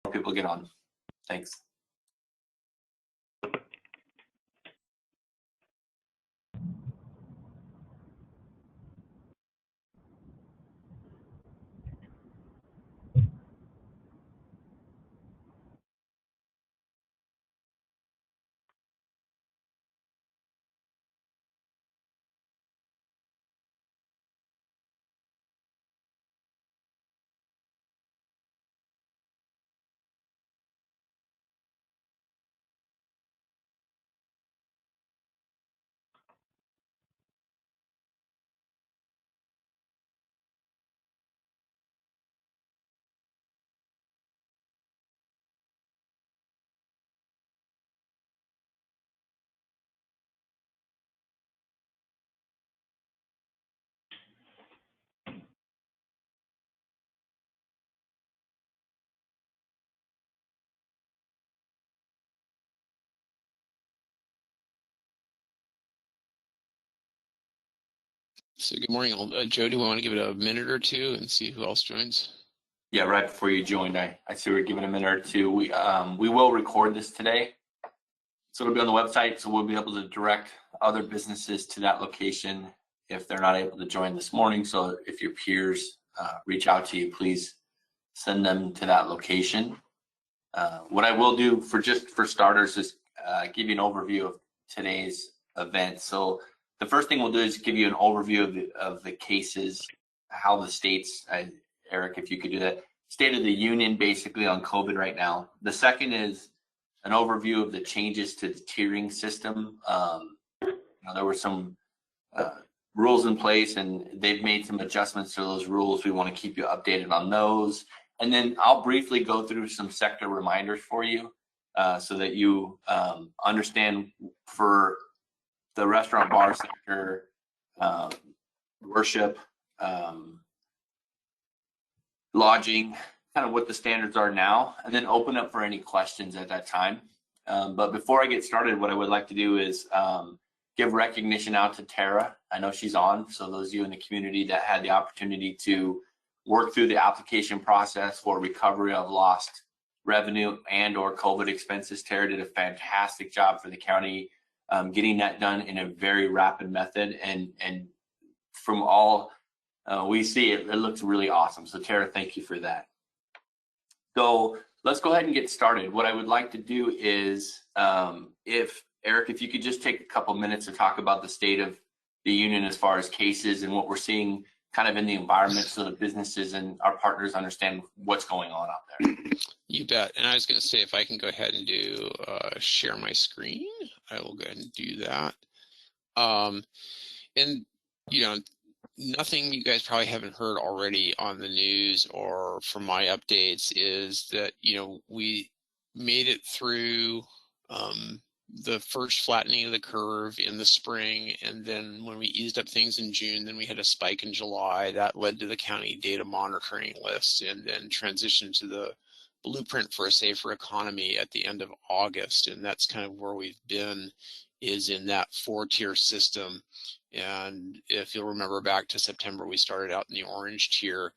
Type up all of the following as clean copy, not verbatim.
people get on. Thanks. So good morning. Joe, do you want to give it a minute or two and see who else joins? Yeah, right before you joined, I see we're giving a minute or two. We will record this today, so it'll be on the website. So we'll be able to direct other businesses to that location if they're not able to join this morning. So if your peers reach out to you, please send them to that location. What I will do for starters is give you an overview of today's event. So the first thing we'll do is give you an overview of the cases, how the states, Eric, if you could do that, State of the Union basically on COVID right now. The second is an overview of the changes to the tiering system. There were some rules in place and they've made some adjustments to those rules. We want to keep you updated on those. And then I'll briefly go through some sector reminders for you so that you understand for the restaurant bar sector, worship, lodging, kind of what the standards are now, and then open up for any questions at that time. But before I get started, what I would like to do is give recognition out to Tara. I know she's on, so those of you in the community that had the opportunity to work through the application process for recovery of lost revenue and or COVID expenses. Tara did a fantastic job for the county getting that done in a very rapid method. And from all we see, it looks really awesome. So Tara, thank you for that. So let's go ahead and get started. What I would like to do is, if Eric, if you could just take a couple minutes to talk about the state of the union as far as cases and what we're seeing kind of in the environment so the businesses and our partners understand what's going on out there. You bet. And I was going to say, if I can go ahead and do share my screen, I will go ahead and do that. And, nothing you guys probably haven't heard already on the news or from my updates is that, we made it through the first flattening of the curve in the spring, and then when we eased up things in June, then we had a spike in July that led to the county data monitoring list, and then transitioned to the blueprint for a safer economy at the end of August. And that's kind of where we've been, is in that 4-tier system. And if you'll remember back to September, we started out in the orange tier,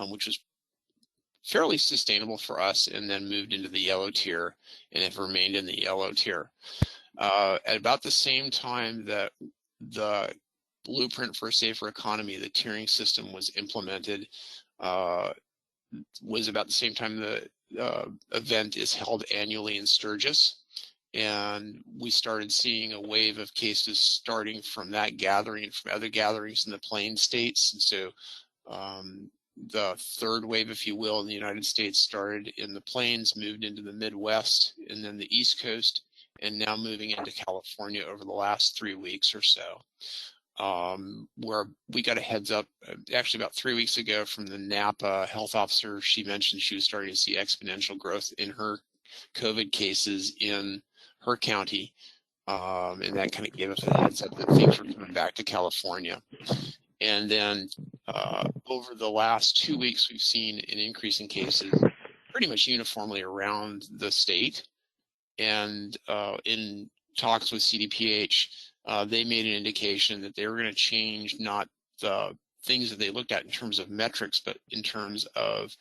which was fairly sustainable for us, and then moved into the yellow tier and have remained in the yellow tier. At about the same time that the blueprint for a safer economy, the tiering system, was implemented, was about the same time the event is held annually in Sturgis. And we started seeing a wave of cases starting from that gathering and from other gatherings in the Plain States. And so the third wave, if you will, in the United States started in the Plains, moved into the Midwest, and then the East Coast, and now moving into California over the last 3 weeks or so. Where we got a heads up actually about 3 weeks ago from the Napa health officer. She mentioned she was starting to see exponential growth in her COVID cases in her county, and that kind of gave us a heads up that things were coming back to California. And then over the last 2 weeks, we've seen an increase in cases pretty much uniformly around the state. And in talks with CDPH, they made an indication that they were going to change not the things that they looked at in terms of metrics, but in terms of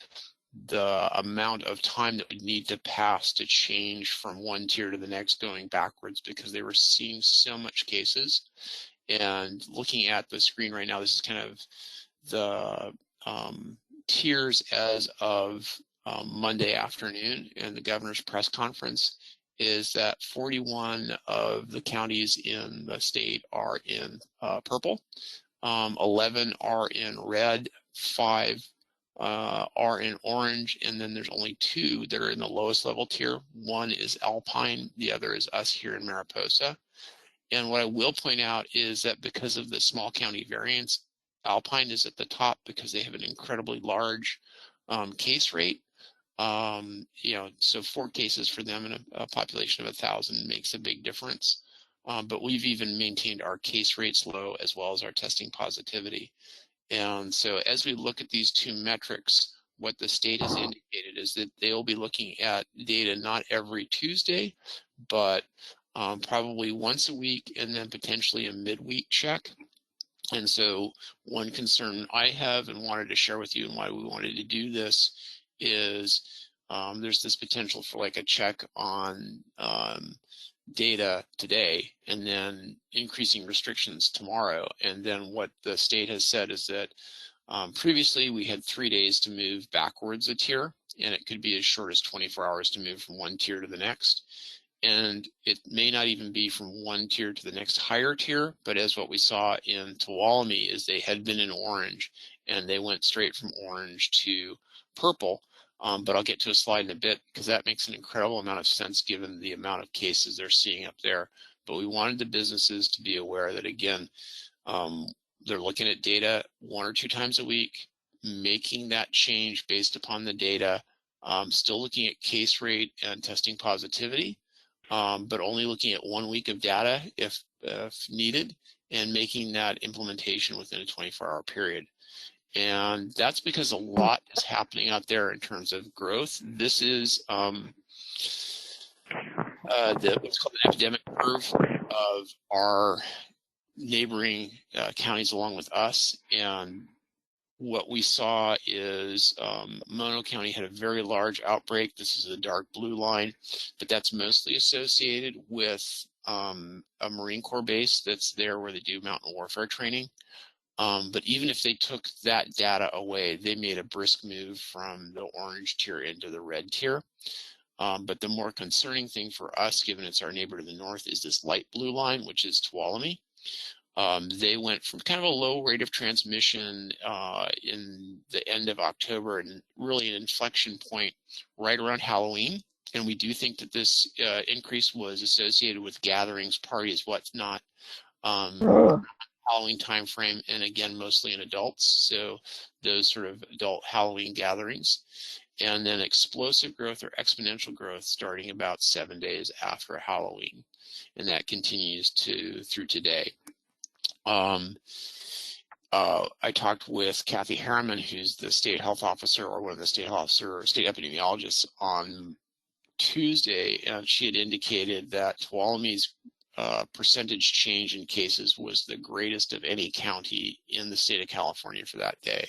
the amount of time that would need to pass to change from one tier to the next going backwards, because they were seeing so much cases. And looking at the screen right now, this is kind of the tiers as of Monday afternoon, and the governor's press conference is that 41 of the counties in the state are in purple, 11 are in red, 5 are in orange, and then there's only 2 that are in the lowest level tier. One is Alpine, the other is us here in Mariposa. And what I will point out is that because of the small county variance, Alpine is at the top because they have an incredibly large case rate. So 4 cases for them in a population of 1,000 makes a big difference. But we've even maintained our case rates low as well as our testing positivity. And so as we look at these 2 metrics, what the state has indicated is that they'll be looking at data not every Tuesday, but probably once a week, and then potentially a midweek check. And so one concern I have and wanted to share with you, and why we wanted to do this, is there's this potential for like a check on data today and then increasing restrictions tomorrow. And then what the state has said is that previously we had 3 days to move backwards a tier, and it could be as short as 24 hours to move from one tier to the next. And it may not even be from one tier to the next higher tier, but as what we saw in Tuolumne is they had been in orange and they went straight from orange to purple. But I'll get to a slide in a bit because that makes an incredible amount of sense given the amount of cases they're seeing up there. But we wanted the businesses to be aware that, again, they're looking at data 1 or 2 times a week, making that change based upon the data, still looking at case rate and testing positivity, but only looking at 1 week of data if needed, and making that implementation within a 24-hour period. And that's because a lot is happening out there in terms of growth. This is what's called an epidemic curve of our neighboring counties along with us. And what we saw is Mono County had a very large outbreak. This is the dark blue line, but that's mostly associated with a Marine Corps base that's there where they do mountain warfare training. But even if they took that data away, they made a brisk move from the orange tier into the red tier. But the more concerning thing for us, given it's our neighbor to the north, is this light blue line, which is Tuolumne. They went from kind of a low rate of transmission in the end of October and really an inflection point right around Halloween. And we do think that this increase was associated with gatherings, parties, whatnot, Halloween timeframe, and again, mostly in adults. So those sort of adult Halloween gatherings. And then explosive growth or exponential growth starting about 7 days after Halloween. And that continues through today. I talked with Kathy Harriman, who's the state health officer or one of the state epidemiologists on Tuesday, and she had indicated that Tuolumne's percentage change in cases was the greatest of any county in the state of California for that day.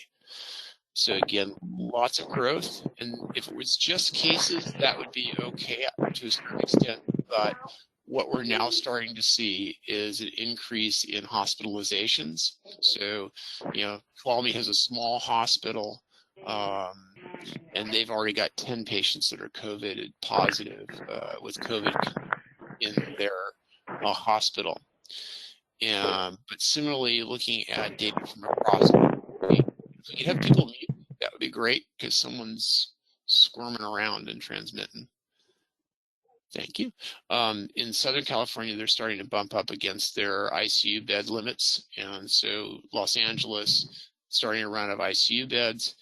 So again, lots of growth, and if it was just cases, that would be okay to a certain extent, but what we're now starting to see is an increase in hospitalizations. So, Tuolumne has a small hospital, and they've already got 10 patients that are COVID positive with COVID in their hospital. But similarly, looking at data from across, if we could have people mute, that would be great because someone's squirming around and transmitting. Thank you. In Southern California, they're starting to bump up against their ICU bed limits. And so Los Angeles, starting a run of ICU beds.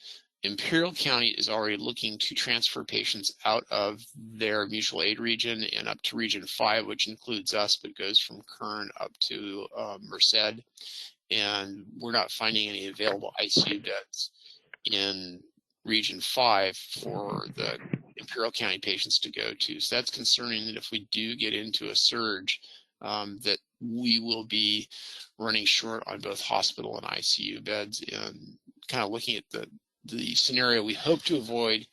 Imperial County is already looking to transfer patients out of their mutual aid region and up to Region 5, which includes us, but goes from Kern up to Merced. And we're not finding any available ICU beds in Region 5 for the Imperial County patients to go to. So that's concerning that if we do get into a surge, that we will be running short on both hospital and ICU beds. And kind of looking at the the scenario we hope to avoid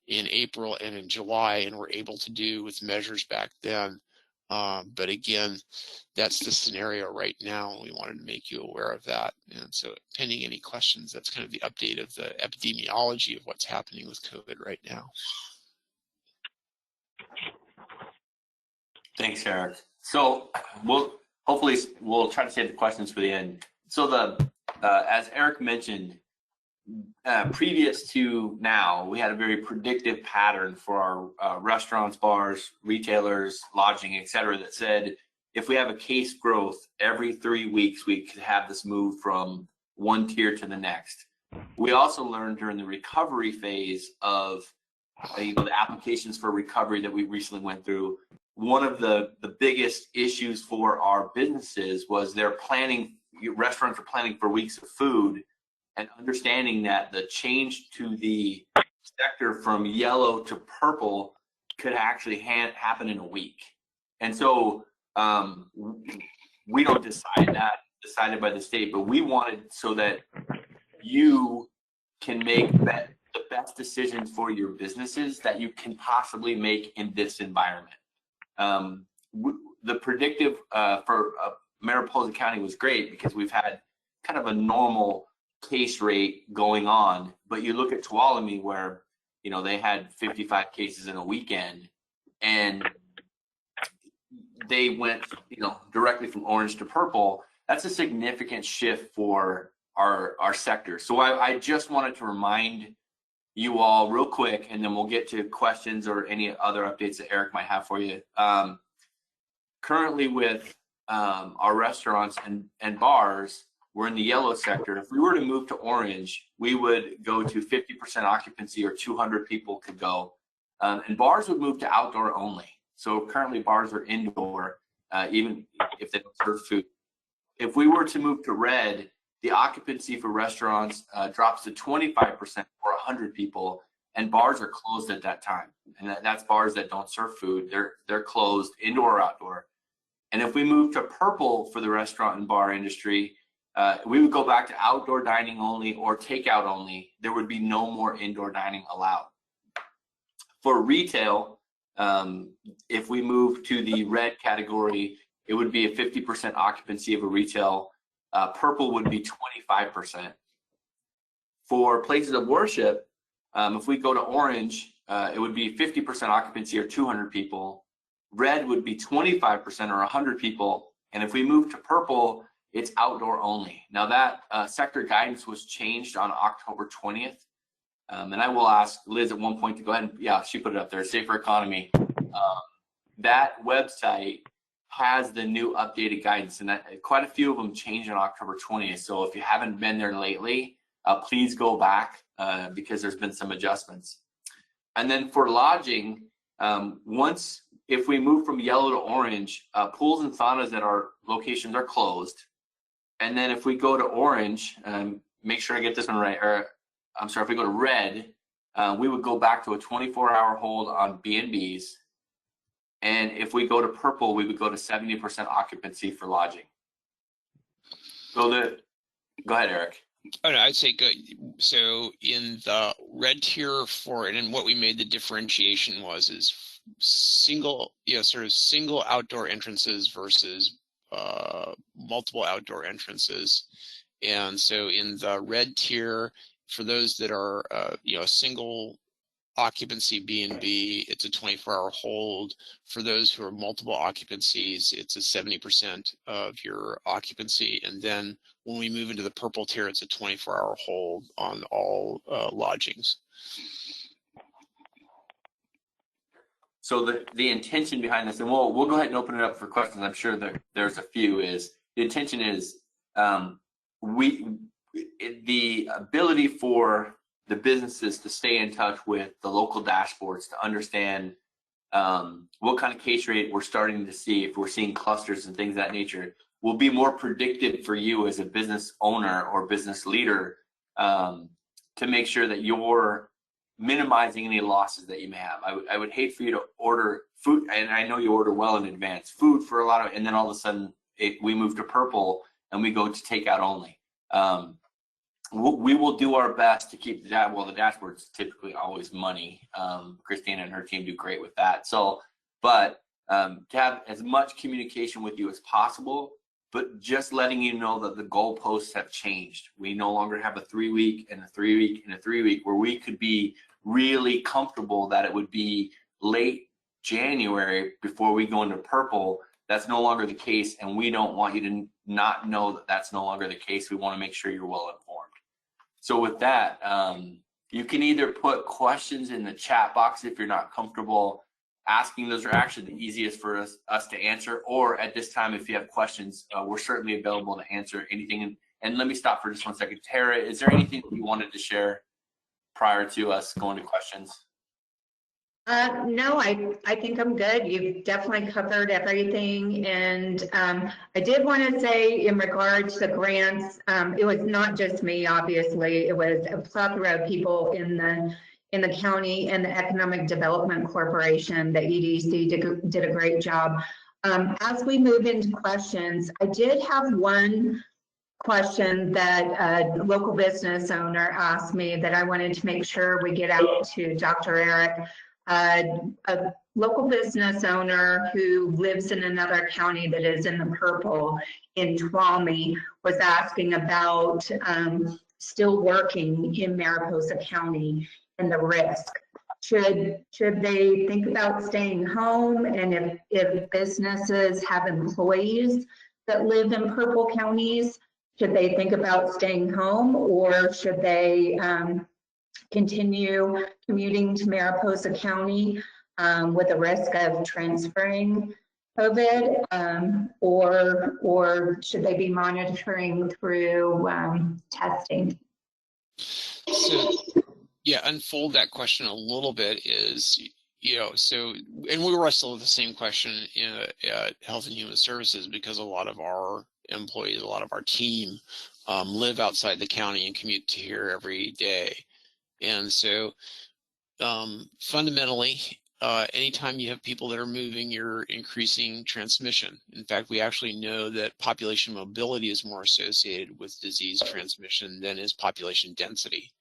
in April and in July, and were able to do with measures back then. But again, that's the scenario right now. We wanted to make you aware of that. And so pending any questions, that's kind of the update of the epidemiology of what's happening with COVID right now. Thanks, Eric. So hopefully we'll try to save the questions for the end. So as Eric mentioned, previous to now, we had a very predictive pattern for our restaurants, bars, retailers, lodging, et cetera, that said, if we have a case growth every 3 weeks, we could have this move from one tier to the next. We also learned during the recovery phase of the applications for recovery that we recently went through, one of the biggest issues for our businesses was restaurants are planning for weeks of food, and understanding that the change to the sector from yellow to purple could actually happen in a week. And so we don't decide that, decided by the state, but we wanted so that you can make the best decisions for your businesses that you can possibly make in this environment. The predictive for Mariposa County was great because we've had kind of a normal case rate going on, but you look at Tuolumne where they had 55 cases in a weekend, and they went directly from orange to purple. That's a significant shift for our sector. So I just wanted to remind you all real quick, and then we'll get to questions or any other updates that Eric might have for you. Currently with our restaurants and bars, we're in the yellow sector. If we were to move to orange, we would go to 50% occupancy, or 200 people could go. And bars would move to outdoor only. So currently bars are indoor, even if they don't serve food. If we were to move to red, the occupancy for restaurants drops to 25% for 100 people, and bars are closed at that time. And that's bars that don't serve food. They're closed, indoor or outdoor. And if we move to purple for the restaurant and bar industry, we would go back to outdoor dining only or takeout only. There would be no more indoor dining allowed. For retail, if we move to the red category, it would be a 50% occupancy of a retail. Purple would be 25%. For places of worship, if we go to orange, it would be 50% occupancy or 200 people. Red would be 25% or 100 people. And if we move to purple, it's outdoor only. Now that sector guidance was changed on October 20th. And I will ask Liz at one point to go ahead and, she put it up there, Safer Economy. That website has the new updated guidance, and quite a few of them changed on October 20th. So if you haven't been there lately, please go back because there's been some adjustments. And then for lodging, if we move from yellow to orange, pools and saunas at our locations are closed. And then if we go to orange, make sure I get this one right, or I'm sorry, if we go to red, we would go back to a 24-hour hold on B&Bs. And if we go to purple, we would go to 70% occupancy for lodging. So go ahead, Eric. Oh, no, I'd say good. So in the red tier and what we made the differentiation is single, sort of single outdoor entrances versus multiple outdoor entrances. And so in the red tier, for those that are, a single occupancy B&B, it's a 24-hour hold. For those who are multiple occupancies, it's a 70% of your occupancy. And then when we move into the purple tier, it's a 24-hour hold on all lodgings. So the intention behind this, and we'll go ahead and open it up for questions. I'm sure that there's a few. Is the intention is the ability for the businesses to stay in touch with the local dashboards to understand what kind of case rate we're starting to see, if we're seeing clusters and things of that nature, will be more predictive for you as a business owner or business leader to make sure that you're minimizing any losses that you may have. I would hate for you to order food, and I know you order well in advance, food for a lot of, and then all of a sudden we move to purple and we go to takeout only. we will do our best to keep that. Well, the dashboard's typically always money. Christina and her team do great with that. So, but to have as much communication with you as possible, but just letting you know that the goalposts have changed. We no longer have a 3-week and a 3-week and a 3-week where we could be really comfortable that it would be late January before we go into purple. That's no longer the case, and we don't want you to not know that that's no longer the case. We want to make sure you're well informed. So with that, you can either put questions in the chat box if you're not comfortable asking. Those are actually the easiest for us to answer. Or at this time, if you have questions, we're certainly available to answer anything. And let me stop for just 1 second. Tara, is there anything you wanted to share prior to us going to questions? No, I think I'm good. You've definitely covered everything. And I did want to say in regards to grants, it was not just me, obviously. It was a plethora of people in the county and the Economic Development Corporation. The EDC did a great job. As we move into questions, I did have one question that a local business owner asked me that I wanted to make sure we get out to Dr. Eric. A local business owner who lives in another county that is in the purple in Tuolumne was asking about still working in Mariposa County and the risk. Should they think about staying home? And if businesses have employees that live in purple counties, should they think about staying home, or should they continue commuting to Mariposa County with the risk of transferring COVID, or should they be monitoring through testing? So, yeah, unfold that question a little bit is, so, and we wrestle with the same question at Health and Human Services, because a lot of our employees, a lot of our team live outside the county and commute to here every day. And so fundamentally, anytime you have people that are moving, you're increasing transmission. In fact, we actually know that population mobility is more associated with disease transmission than is population density.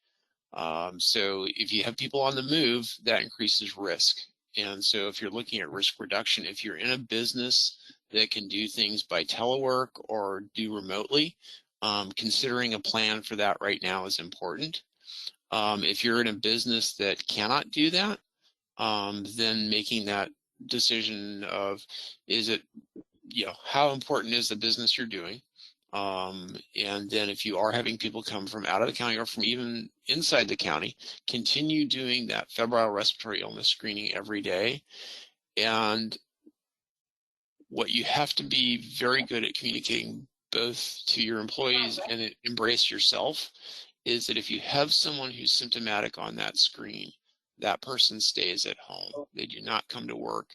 So if you have people on the move, that increases risk. And so if you're looking at risk reduction, if you're in a business that can do things by telework or do remotely, considering a plan for that right now is important. If you're in a business that cannot do that, then making that decision of, is it, how important is the business you're doing? And then if you are having people come from out of the county or from even inside the county, continue doing that febrile respiratory illness screening every day. And what you have to be very good at communicating both to your employees and embrace yourself is that if you have someone who's symptomatic on that screen, that person stays at home. They do not come to work.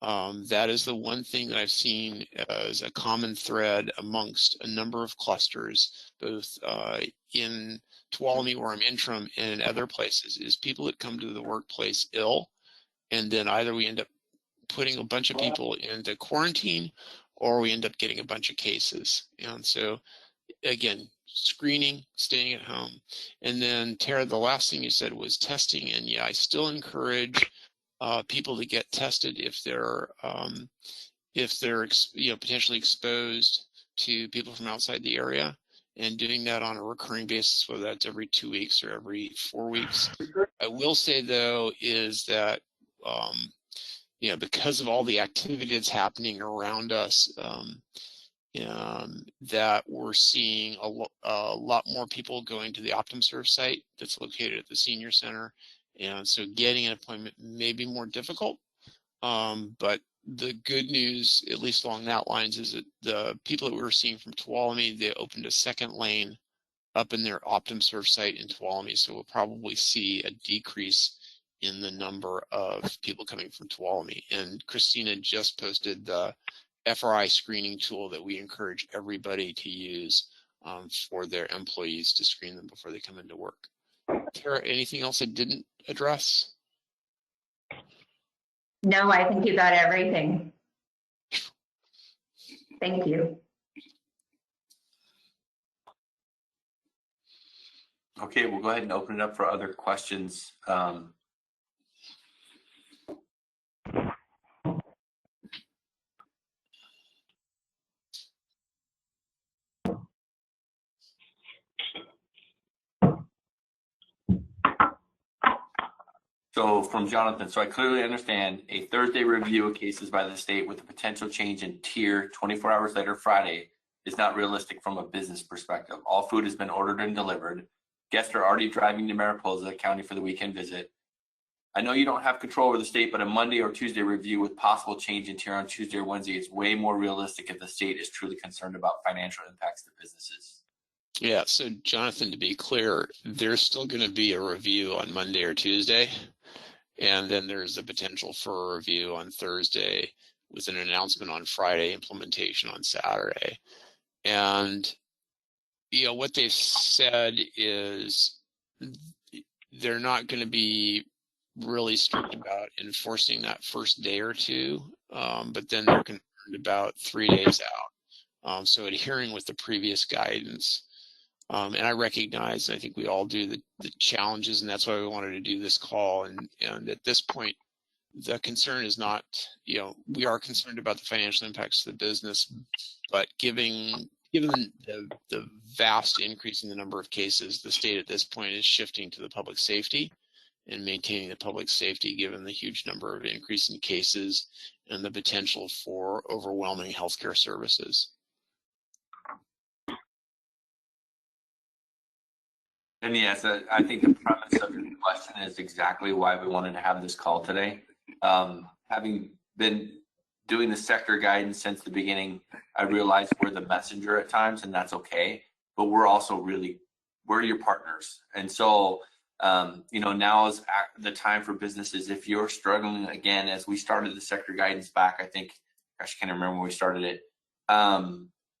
That is the one thing that I've seen as a common thread amongst a number of clusters, both in Tuolumne, where I'm interim, and in other places, is people that come to the workplace ill, and then either we end up putting a bunch of people into quarantine, or we end up getting a bunch of cases. And so, again, screening, staying at home. And then, Tara, the last thing you said was testing. And yeah, I still encourage people to get tested if they're potentially exposed to people from outside the area, and doing that on a recurring basis, whether that's every 2 weeks or every 4 weeks. I will say, though, is that because of all the activity that's happening around us, that we're seeing a lot more people going to the OptumServe site that's located at the senior center. And so getting an appointment may be more difficult. But the good news, at least along that lines, is that the people that we were seeing from Tuolumne, they opened a second lane up in their OptumServe site in Tuolumne. So we'll probably see a decrease in the number of people coming from Tuolumne. And Christina just posted the FRI screening tool that we encourage everybody to use for their employees to screen them before they come into work. Tara, anything else I didn't address? No, I think you got everything. Thank you. Okay, we'll go ahead and open it up for other questions. So from Jonathan, so I clearly understand a Thursday review of cases by the state with a potential change in tier 24 hours later Friday is not realistic from a business perspective. All food has been ordered and delivered. Guests are already driving to Mariposa County for the weekend visit. I know you don't have control over the state, but a Monday or Tuesday review with possible change in tier on Tuesday or Wednesday is way more realistic if the state is truly concerned about financial impacts to businesses. Yeah, so Jonathan, to be clear, there's still going to be a review on Monday or Tuesday, and then there's the potential for a review on Thursday with an announcement on Friday, implementation on Saturday. And, you know, what they've said is they're not going to be really strict about enforcing that first day or two, but then they're concerned about 3 days out. So adhering with the previous guidance. And I recognize, and I think we all do, the challenges, and that's why we wanted to do this call. And at this point, the concern is not, you know, we are concerned about the financial impacts to the business, but given the vast increase in the number of cases, the state at this point is shifting to the public safety and maintaining the public safety given the huge number of increase in cases and the potential for overwhelming healthcare services. And yes, I think the premise of your question is exactly why we wanted to have this call today. Having been doing the sector guidance since the beginning, I realize we're the messenger at times, and that's okay. But we're also we're your partners. And so, you know, now is the time for businesses. If you're struggling, again, as we started the sector guidance back, I think, gosh, I can't remember when we started it.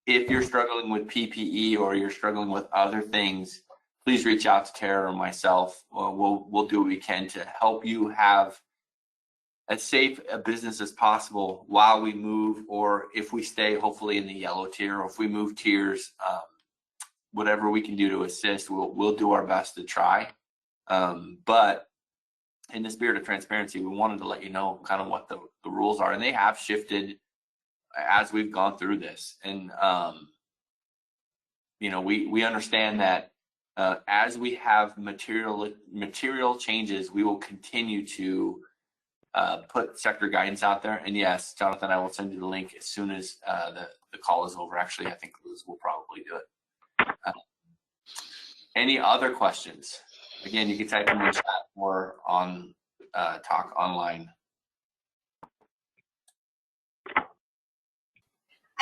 If you're struggling with PPE or you're struggling with other things, please reach out to Tara or myself. We'll do what we can to help you have as safe a business as possible while we move, or if we stay hopefully in the yellow tier, or if we move tiers, whatever we can do to assist, we'll do our best to try. But in the spirit of transparency, we wanted to let you know kind of what the rules are, and they have shifted as we've gone through this. And you know, we understand that as we have material changes, we will continue to put sector guidance out there. And yes, Jonathan, I will send you the link as soon as the call is over. Actually, I think Liz will probably do it. Any other questions? Again, you can type in the chat or on talk online.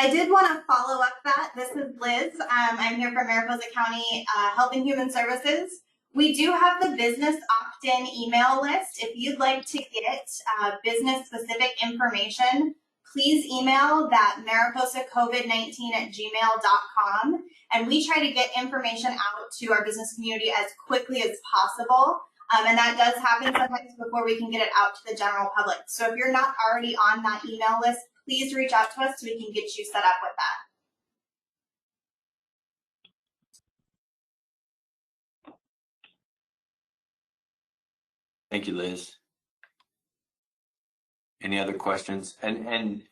I did want to follow up that. This is Liz. I'm here from Mariposa County Health and Human Services. We do have the business opt-in email list. If you'd like to get business-specific information, please email that mariposacovid19@gmail.com. And we try to get information out to our business community as quickly as possible. And that does happen sometimes before we can get it out to the general public. So if you're not already on that email list, please reach out to us so we can get you set up with that. Thank you, Liz. Any other questions? And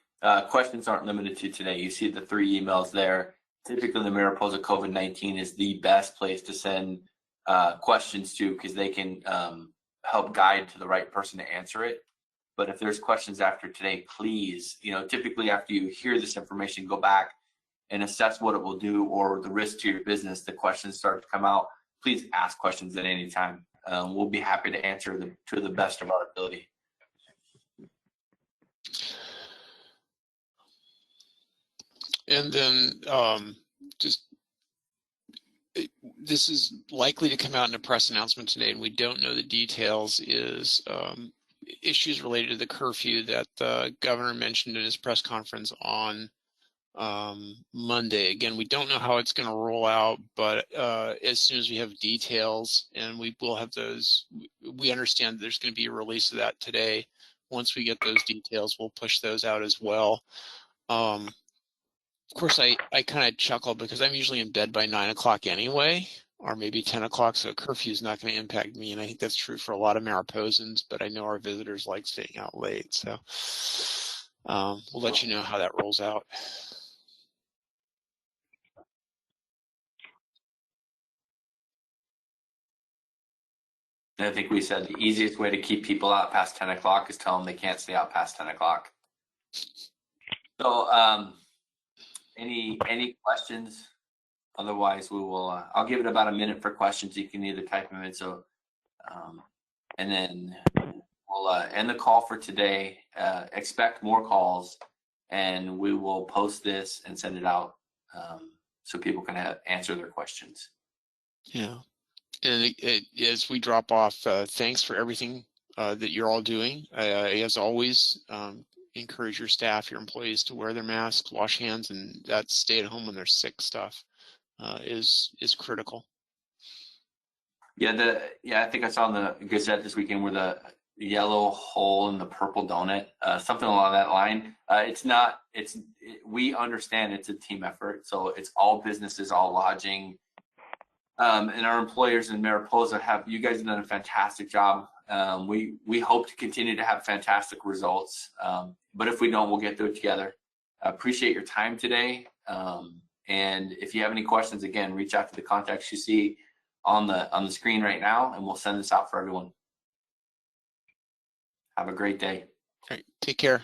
questions aren't limited to today. You see the 3 emails there. Typically, the Mariposa COVID-19 is the best place to send questions to, because they can help guide to the right person to answer it. But if there's questions after today, please, you know, typically after you hear this information, go back and assess what it will do or the risk to your business. The questions start to come out. Please ask questions at any time. We'll be happy to answer them to the best of our ability. And then this is likely to come out in a press announcement today, and we don't know the details, is issues related to the curfew that the governor mentioned in his press conference on Monday. Again, we don't know how it's going to roll out, but as soon as we have details, and we will have those, we understand there's going to be a release of that today. Once we get those details, we'll push those out as well. Of course, I kind of chuckle because I'm usually in bed by 9 o'clock anyway. or maybe 10 o'clock, so curfew is not going to impact me. And I think that's true for a lot of Mariposans, but I know our visitors like staying out late. So we'll let you know how that rolls out. And I think we said the easiest way to keep people out past 10 o'clock is tell them they can't stay out past 10 o'clock. So any questions? Otherwise, we will. I'll give it about a minute for questions. You can either type them in. So, and then we'll end the call for today. Expect more calls, and we will post this and send it out so people can answer their questions. Yeah, and as we drop off, thanks for everything that you're all doing. As always, encourage your staff, your employees to wear their masks, wash hands, and that stay at home when they're sick stuff is critical. Yeah, I think I saw in the Gazette this weekend where the yellow hole and the purple donut, something along that line. We understand it's a team effort, so it's all businesses, all lodging, and our employers in Mariposa you guys have done a fantastic job. We hope to continue to have fantastic results, but if we don't, we'll get through it together. I appreciate your time today, and if you have any questions, again, reach out to the contacts you see on the screen right now, and we'll send this out for everyone. Have a great day. All right, take care.